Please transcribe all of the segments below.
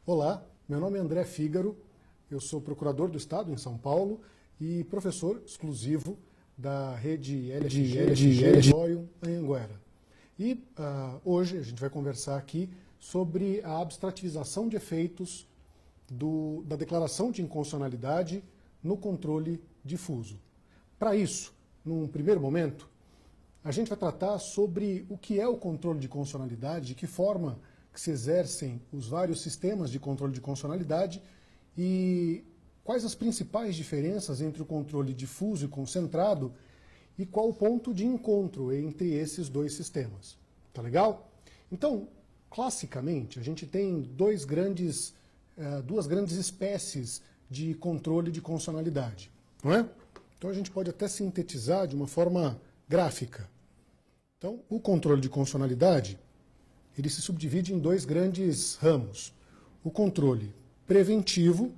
Olá, meu nome é André Fígaro, eu sou procurador do Estado em São Paulo e professor exclusivo da rede LFG Loion Anhanguera. E hoje a gente vai conversar aqui sobre a abstrativização de efeitos da declaração de inconstitucionalidade no controle difuso. Para isso, num primeiro momento, a gente vai tratar sobre o que é o controle de constitucionalidade, de que forma que se exercem os vários sistemas de controle de constitucionalidade e quais as principais diferenças entre o controle difuso e concentrado e qual o ponto de encontro entre esses dois sistemas. Tá legal? Então, classicamente, a gente tem duas grandes espécies de controle de constitucionalidade, não é? Então a gente pode até sintetizar de uma forma gráfica. Então, o controle de constitucionalidade, ele se subdivide em dois grandes ramos. O controle preventivo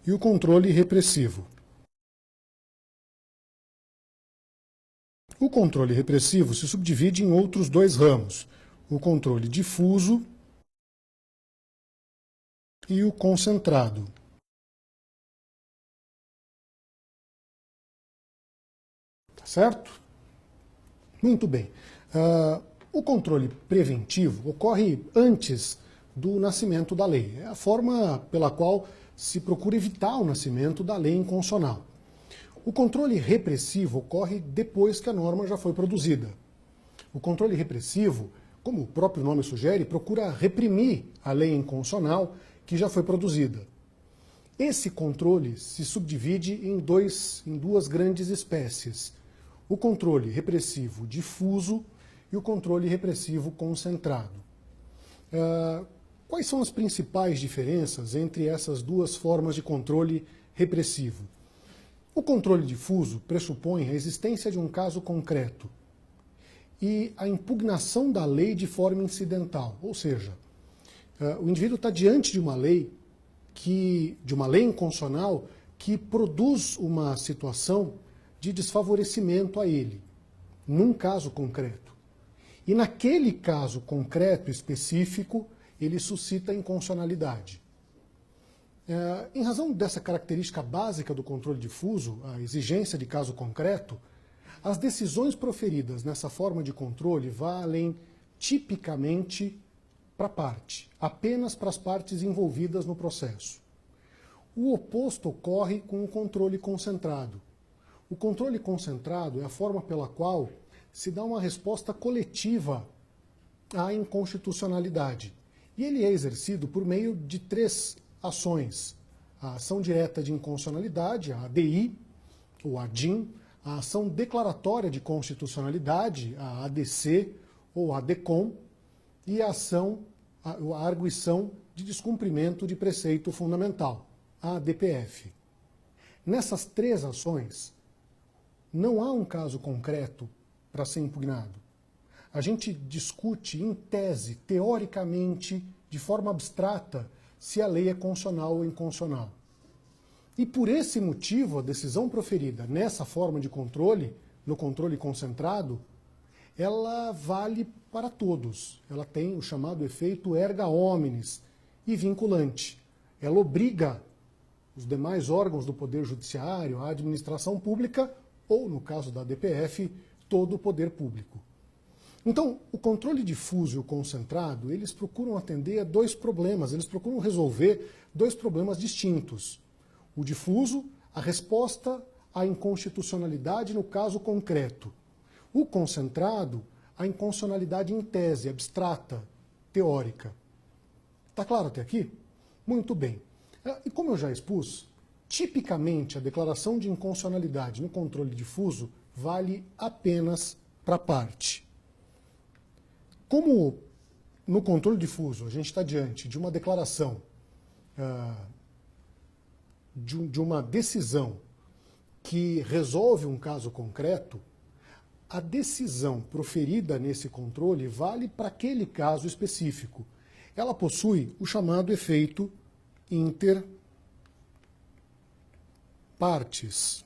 e o controle repressivo. O controle repressivo se subdivide em outros dois ramos. O controle difuso e o concentrado. Tá certo? Muito bem. O controle preventivo ocorre antes do nascimento da lei. É a forma pela qual se procura evitar o nascimento da lei inconstitucional. O controle repressivo ocorre depois que a norma já foi produzida. O controle repressivo, como o próprio nome sugere, procura reprimir a lei inconstitucional que já foi produzida. Esse controle se subdivide em duas grandes espécies. O controle repressivo difuso e o controle repressivo concentrado. Quais são as principais diferenças entre essas duas formas de controle repressivo? O controle difuso pressupõe a existência de um caso concreto e a impugnação da lei de forma incidental, ou seja, o indivíduo está diante de uma lei inconstitucional que produz uma situação de desfavorecimento a ele, num caso concreto. E naquele caso concreto específico, ele suscita inconstitucionalidade. Em razão dessa característica básica do controle difuso, a exigência de caso concreto, as decisões proferidas nessa forma de controle valem tipicamente para a parte, apenas para as partes envolvidas no processo. O oposto ocorre com o controle concentrado. O controle concentrado é a forma pela qual se dá uma resposta coletiva à inconstitucionalidade. E ele é exercido por meio de três ações: a ação direta de inconstitucionalidade, a ADI, ou ADIM, a ação declaratória de constitucionalidade, a ADC, ou ADCOM, e a arguição de descumprimento de preceito fundamental, a ADPF. Nessas três ações, não há um caso concreto para ser impugnado. A gente discute em tese, teoricamente, de forma abstrata, se a lei é constitucional ou inconstitucional. E por esse motivo, a decisão proferida nessa forma de controle, no controle concentrado, ela vale para todos. Ela tem o chamado efeito erga omnes e vinculante. Ela obriga os demais órgãos do Poder Judiciário, a administração pública, ou, no caso da DPF, todo o poder público. Então, o controle difuso e o concentrado, eles procuram atender a dois problemas, eles procuram resolver dois problemas distintos. O difuso, a resposta à inconstitucionalidade no caso concreto. O concentrado, a inconstitucionalidade em tese, abstrata, teórica. Está claro até aqui? Muito bem. E como eu já expus, tipicamente a declaração de inconstitucionalidade no controle difuso vale apenas para a parte. Como no controle difuso a gente está diante de uma declaração, de uma decisão que resolve um caso concreto, a decisão proferida nesse controle vale para aquele caso específico. Ela possui o chamado efeito inter partes.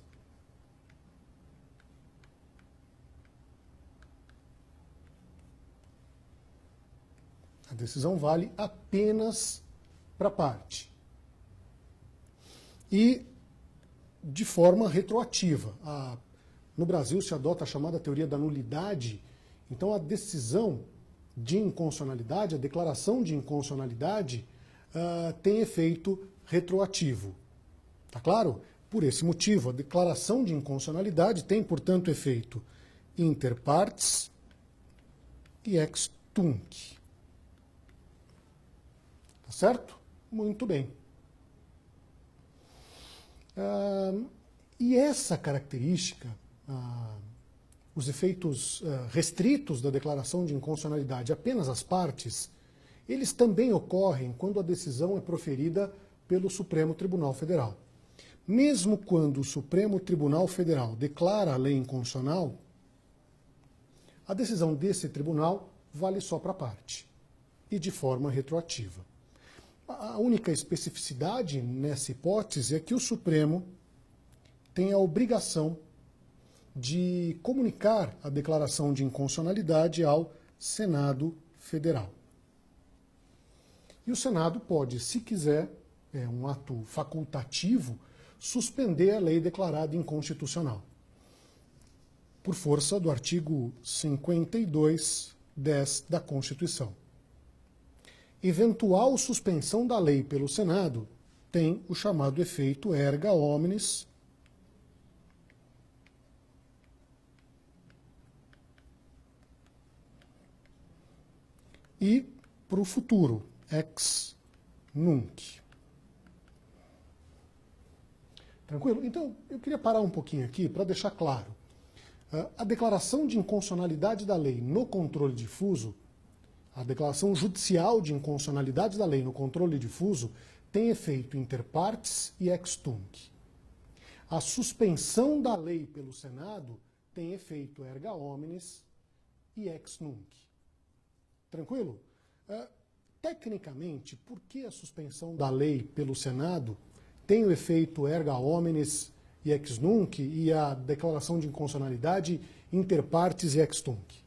A decisão vale apenas para a parte. E de forma retroativa. No Brasil se adota a chamada teoria da nulidade. Então a decisão de inconstitucionalidade, a declaração de inconstitucionalidade, tem efeito retroativo. Tá claro? Por esse motivo, a declaração de inconstitucionalidade tem, portanto, efeito inter partes e ex tunc. Tá certo? Muito bem. E essa característica, os efeitos restritos da declaração de inconstitucionalidade apenas às partes, eles também ocorrem quando a decisão é proferida pelo Supremo Tribunal Federal. Mesmo quando o Supremo Tribunal Federal declara a lei inconstitucional, a decisão desse tribunal vale só para a parte e de forma retroativa. A única especificidade nessa hipótese é que o Supremo tem a obrigação de comunicar a declaração de inconstitucionalidade ao Senado Federal. E o Senado pode, se quiser, é um ato facultativo, suspender a lei declarada inconstitucional, por força do artigo 52(10) da Constituição. Eventual suspensão da lei pelo Senado tem o chamado efeito erga omnes, e para o futuro, ex nunc. Tranquilo? Então, eu queria parar um pouquinho aqui para deixar claro. A declaração de inconstitucionalidade da lei no controle difuso, a declaração judicial de inconstitucionalidade da lei no controle difuso, tem efeito inter partes e ex tunc. A suspensão da lei pelo Senado tem efeito erga omnes e ex nunc. Tranquilo? Tecnicamente, por que a suspensão da lei pelo Senado tem o efeito erga omnes e ex nunc e a declaração de inconstitucionalidade inter partes e ex tunc?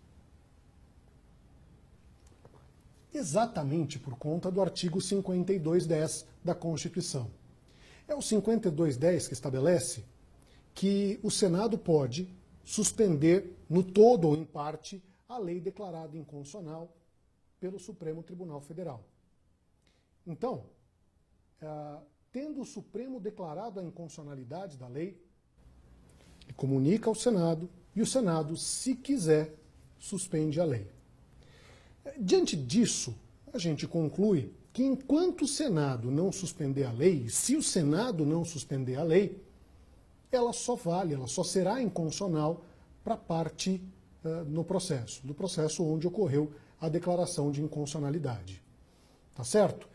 Exatamente por conta do artigo 52(10) da Constituição. É o 52(10) que estabelece que o Senado pode suspender, no todo ou em parte, a lei declarada inconstitucional pelo Supremo Tribunal Federal. Então, tendo o Supremo declarado a inconstitucionalidade da lei, ele comunica ao Senado e o Senado, se quiser, suspende a lei. Diante disso, a gente conclui que enquanto o Senado não suspender a lei, se o Senado não suspender a lei, ela só vale, ela só será inconstitucional para a parte no processo, do processo onde ocorreu a declaração de inconstitucionalidade. Tá certo?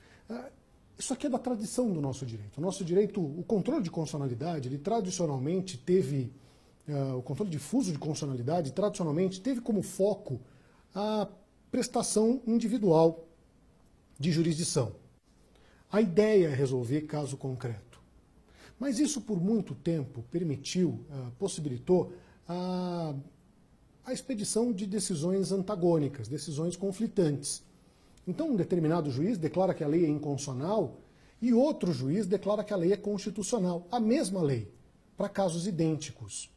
Isso aqui é da tradição do nosso direito. O nosso direito, o controle de constitucionalidade, ele tradicionalmente teve, o controle difuso de constitucionalidade, tradicionalmente teve como foco a prestação individual de jurisdição. A ideia é resolver caso concreto. Mas isso por muito tempo permitiu, possibilitou a expedição de decisões antagônicas, decisões conflitantes. Então, um determinado juiz declara que a lei é inconstitucional e outro juiz declara que a lei é constitucional. A mesma lei, para casos idênticos.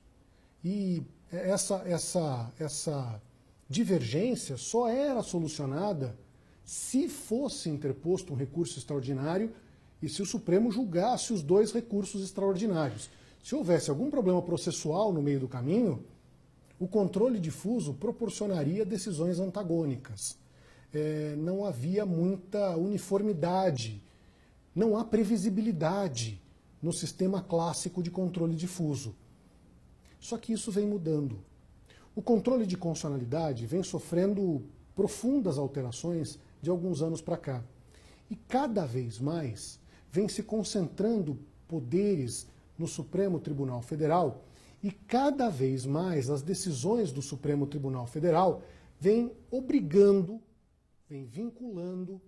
E essa divergência só era solucionada se fosse interposto um recurso extraordinário e se o Supremo julgasse os dois recursos extraordinários. Se houvesse algum problema processual no meio do caminho, o controle difuso proporcionaria decisões antagônicas. Não havia muita uniformidade, não há previsibilidade no sistema clássico de controle difuso. Só que isso vem mudando. O controle de constitucionalidade vem sofrendo profundas alterações de alguns anos para cá. E cada vez mais vem se concentrando poderes no Supremo Tribunal Federal e cada vez mais as decisões do Supremo Tribunal Federal vêm obrigando, vêm vinculando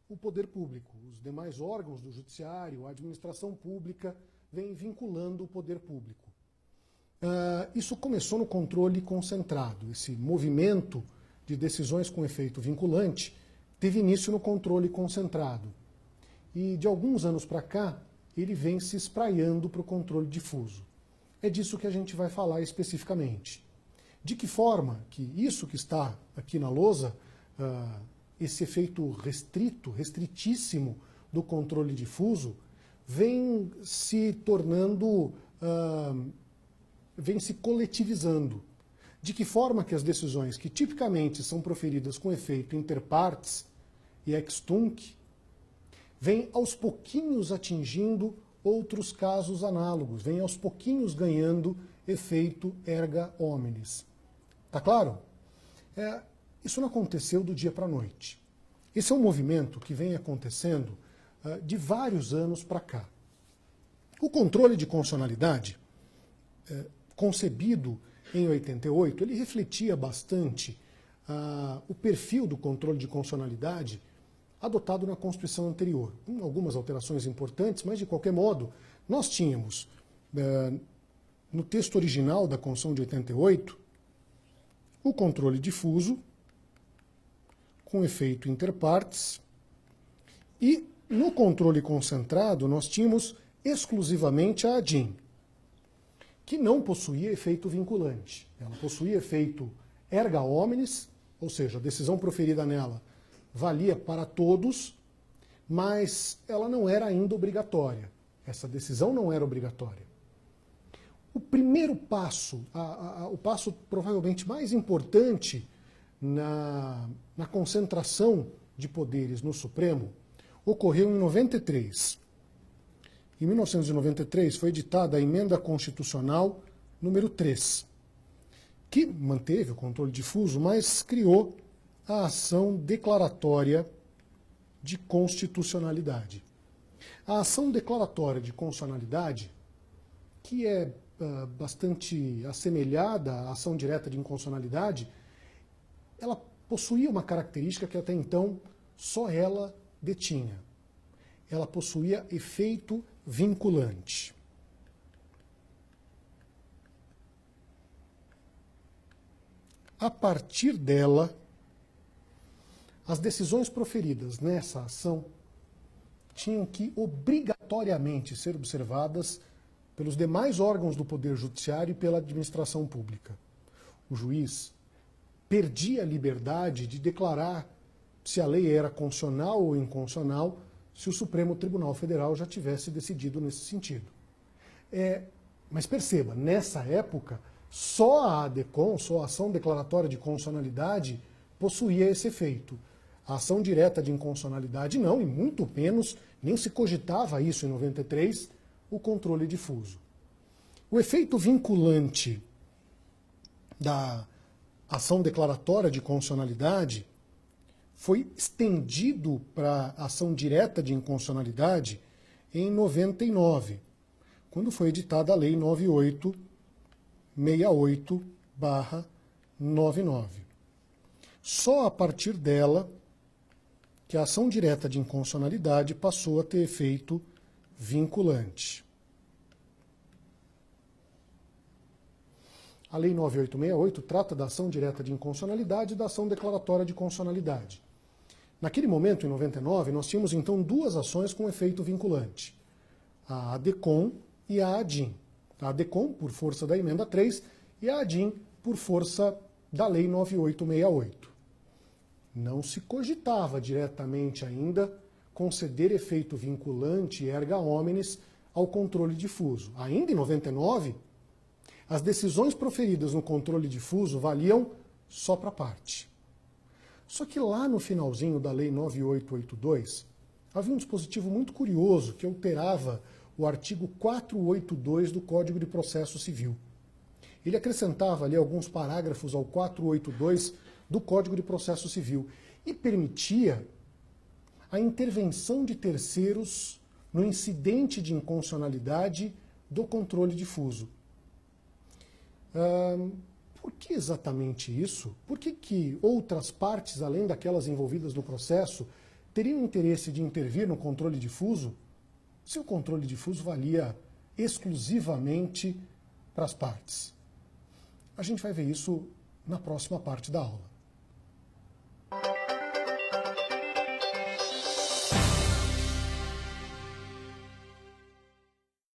o poder público, os demais órgãos do judiciário, a administração pública, vêm vinculando o poder público. Isso começou no controle concentrado, esse movimento de decisões com efeito vinculante teve início no controle concentrado. E de alguns anos para cá, ele vem se espraiando para o controle difuso. É disso que a gente vai falar especificamente. De que forma que isso que está aqui na lousa, esse efeito restritíssimo do controle difuso, vem se tornando, vem se coletivizando. De que forma que as decisões que tipicamente são proferidas com efeito inter partes e ex tunc, vêm aos pouquinhos atingindo outros casos análogos, vêm aos pouquinhos ganhando efeito erga omnes. Tá claro? Isso não aconteceu do dia para a noite. Esse é um movimento que vem acontecendo de vários anos para cá. O controle de consonalidade, concebido em 88, ele refletia bastante o perfil do controle de consonalidade adotado na Constituição anterior, com algumas alterações importantes, mas de qualquer modo, nós tínhamos, no texto original da Constituição de 88, o controle difuso, com efeito inter partes, e no controle concentrado nós tínhamos exclusivamente a ADIM, que não possuía efeito vinculante. Ela possuía efeito erga omnes, ou seja, a decisão proferida nela valia para todos, mas ela não era ainda obrigatória. Essa decisão não era obrigatória. O primeiro passo, o passo provavelmente mais importante na concentração de poderes no Supremo, ocorreu em 93. Em 1993 foi editada a Emenda Constitucional número 3, que manteve o controle difuso, mas criou a ação declaratória de constitucionalidade. A ação declaratória de constitucionalidade, que é bastante assemelhada à ação direta de inconstitucionalidade, ela possuía uma característica que até então só ela detinha. Ela possuía efeito vinculante. A partir dela, as decisões proferidas nessa ação tinham que obrigatoriamente ser observadas pelos demais órgãos do Poder Judiciário e pela administração pública. O juiz perdia a liberdade de declarar se a lei era constitucional ou inconstitucional, se o Supremo Tribunal Federal já tivesse decidido nesse sentido. Mas perceba, nessa época, só a ADECOM, só a ação declaratória de constitucionalidade, possuía esse efeito. A ação direta de inconstitucionalidade não, e muito menos, nem se cogitava isso em 93, o controle difuso. O efeito vinculante da ação declaratória de constitucionalidade foi estendido para a ação direta de inconstitucionalidade em 99, quando foi editada a Lei 9868/99. Só a partir dela que a ação direta de inconstitucionalidade passou a ter efeito vinculante. A Lei 9868 trata da ação direta de inconstitucionalidade e da ação declaratória de constitucionalidade. Naquele momento, em 99, nós tínhamos então duas ações com efeito vinculante. A ADECOM e a ADIM. A ADECOM por força da emenda 3 e a ADIM por força da Lei 9868. Não se cogitava diretamente ainda conceder efeito vinculante erga omnes ao controle difuso. Ainda em 99, as decisões proferidas no controle difuso valiam só para parte. Só que lá no finalzinho da Lei 9882, havia um dispositivo muito curioso que alterava o artigo 482 do Código de Processo Civil. Ele acrescentava ali alguns parágrafos ao 482 do Código de Processo Civil e permitia a intervenção de terceiros no incidente de inconstitucionalidade do controle difuso. Por que exatamente isso? Por que outras partes, além daquelas envolvidas no processo, teriam interesse de intervir no controle difuso, se o controle difuso valia exclusivamente para as partes? A gente vai ver isso na próxima parte da aula.